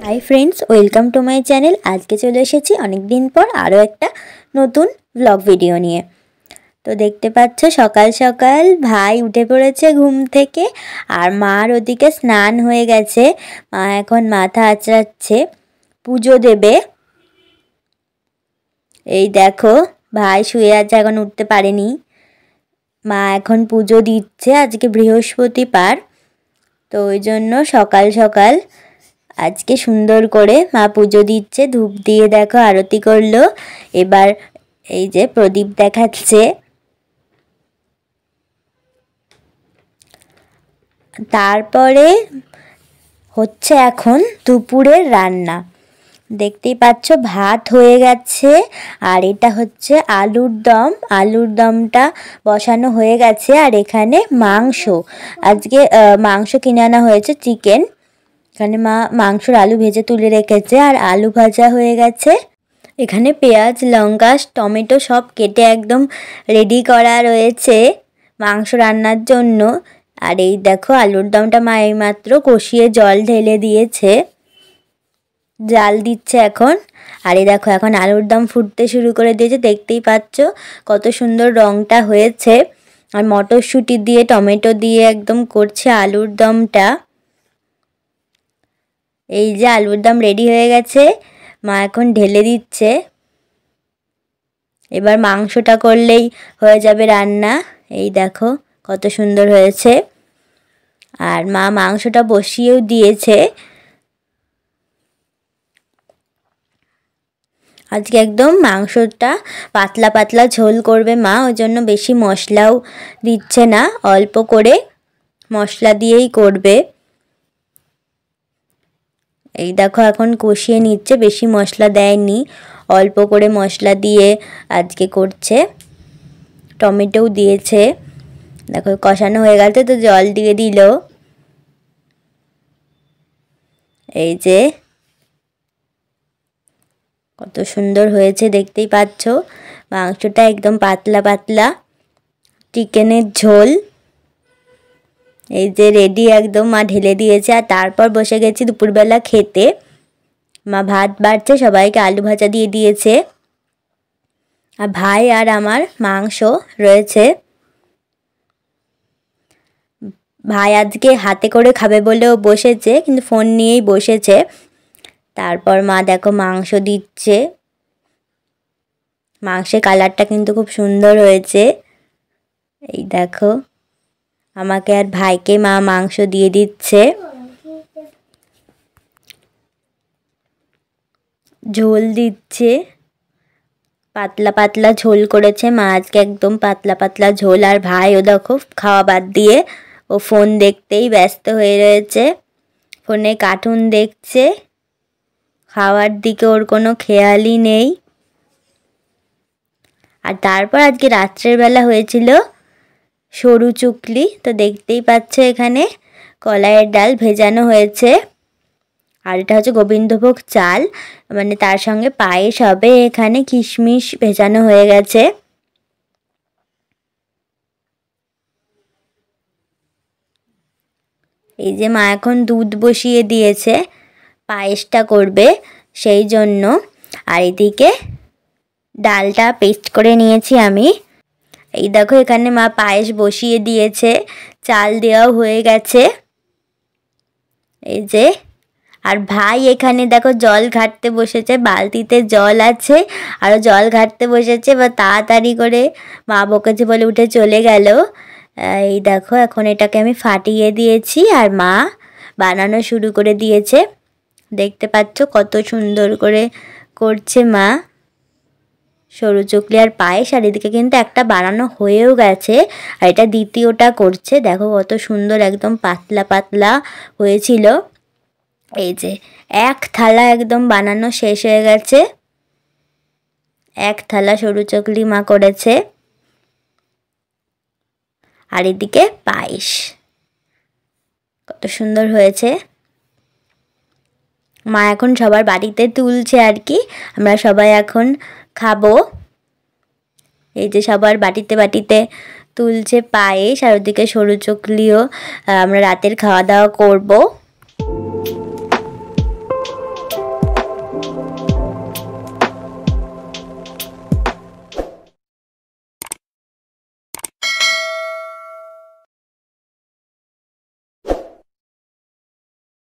High friends, welcome to my channel. आज के चले एसेছি अनेक दिन पर आरो एक नतून व्लग भिडियो निये। तो देखते पाচ্ছ सकाल सकाल भाई उठे पड़ेছে घुम থেকে আর মার ওদিকে স্নান হয়ে গেছে। মা এখন মাথা আঁচড়াচ্ছে, পুজো দেবে। এই দেখো ভাই শুয়ে আছে, এখন উঠতে পারেনি। মা এখন পুজো দিচ্ছে, আজকে বৃহস্পতিবার, তো ওই জন্য সকাল সকাল আজকে সুন্দর করে মা পুজো দিচ্ছে। ধূপ দিয়ে দেখো আরতি করলো। এবার এই যে প্রদীপ দেখাচ্ছে। তারপরে হচ্ছে এখন দুপুরের রান্না। দেখতেই পাচ্ছ ভাত হয়ে গেছে আর এটা হচ্ছে আলুর দম। আলুর দমটা বসানো হয়ে গেছে আর এখানে মাংস, আজকে মাংস কিনে আনা হয়েছে, চিকেন। এখানে মা মাংসর আলু ভেজে তুলে রেখেছে আর আলু ভাজা হয়ে গেছে। এখানে পেঁয়াজ লঙ্কা টমেটো সব কেটে একদম রেডি করা রয়েছে মাংস রান্নার জন্য। আর এই দেখো আলুর দমটা মা এইমাত্র কষিয়ে জল ঢেলে দিয়েছে, জাল দিচ্ছে এখন। আর এই দেখো এখন আলুর দম ফুটতে শুরু করে দিয়েছে, দেখতেই পাচ্ছ কত সুন্দর রঙটা হয়েছে। আর মটরশুঁটি দিয়ে টমেটো দিয়ে একদম করছে আলুর দমটা। এই যে আলুর দম রেডি হয়ে গেছে, মা এখন ঢেলে দিচ্ছে। এবার মাংসটা করলেই হয়ে যাবে রান্না। এই দেখো কত সুন্দর হয়েছে। আর মা মাংসটা বসিয়েও দিয়েছে। আজকে একদম মাংসটা পাতলা পাতলা ঝোল করবে মা, ওই জন্য বেশি মশলাও দিচ্ছে না, অল্প করে মশলা দিয়েই করবে। এই দেখো এখন কষিয়ে নিচ্ছে, বেশি মশলা দেয়নি, অল্প করে মশলা দিয়ে আজকে করছে। টমেটোও দিয়েছে। দেখো কষানো হয়ে গেছে তো জল দিয়ে দিল। এই যে কত সুন্দর হয়েছে দেখতেই পাচ্ছ। মাংসটা একদম পাতলা পাতলা চিকেনের ঝোল। এই যে রেডি একদম, মা ঢেলে দিয়েছে। আর তারপর বসে গেছি দুপুরবেলা খেতে। মা ভাত বাড়ছে, সবাইকে আলু ভাজা দিয়ে দিয়েছে। আর ভাই আর আমার মাংস রয়েছে। ভাই আজকে হাতে করে খাবে বলেও বসেছে, কিন্তু ফোন নিয়েই বসেছে। তারপর মা দেখো মাংস দিচ্ছে। মাংসের কালারটা কিন্তু খুব সুন্দর হয়েছে। এই দেখো আমাকে আর ভাইকে মা মাংস দিয়ে দিচ্ছে। ঝোল দিচ্ছে, পাতলা পাতলা ঝোল করেছে মা আজকে, একদম পাতলা পাতলা ঝোল। আর ভাইও দেখো খাওয়া বাদ দিয়ে ও ফোন দেখতেই ব্যস্ত হয়ে রয়েছে, ফোনে কার্টুন দেখছে, খাওয়ার দিকে ওর কোনো খেয়ালই নেই। আর তারপর আজকে রাত্রের বেলা হয়েছিল সরু চুকলি, তো দেখতেই পাচ্ছ এখানে কলাইয়ের ডাল ভেজানো হয়েছে। আর এটা হচ্ছে গোবিন্দভোগ চাল, মানে তার সঙ্গে পায়েস হবে। এখানে কিশমিশ ভেজানো হয়ে গেছে। এই যে মা এখন দুধ বসিয়ে দিয়েছে, পায়েসটা করবে সেই জন্য। আর এদিকে ডালটা পেস্ট করে নিয়েছি আমি। এই দেখো এখানে মা পায়েস বসিয়ে দিয়েছে, চাল দেওয়াও হয়ে গেছে। এই যে আর ভাই এখানে দেখো জল ঘাটতে বসেছে, বালতিতে জল আছে আরও জল ঘাটতে বসেছে। বা তাড়াতাড়ি করে মা বকেছে বলে উঠে চলে গেল। এই দেখো এখন এটাকে আমি ফাটিয়ে দিয়েছি আর মা বানানো শুরু করে দিয়েছে। দেখতে পাচ্ছ কত সুন্দর করে করছে মা সরু চুকলি আর পায়েস। আর এদিকে কিন্তু একটা বানানো হয়েও গেছে আর এটা দ্বিতীয়টা করছে। দেখো কত সুন্দর একদম পাতলা পাতলা হয়েছিল। এই যে এক থালা একদম বানানো শেষ হয়ে গেছে, এক থালা সরু চুকলি মা করেছে। আর এদিকে পায়েস কত সুন্দর হয়েছে। মা এখন সবার বাড়িতে তুলছে আর কি, আমরা সবাই এখন খাবো। এই যে সবার বাটিতে বাটিতে তুলছে পায়েস, আর ওদিকে সরু চকলিও আমরা রাতের খাওয়া দাওয়া করব।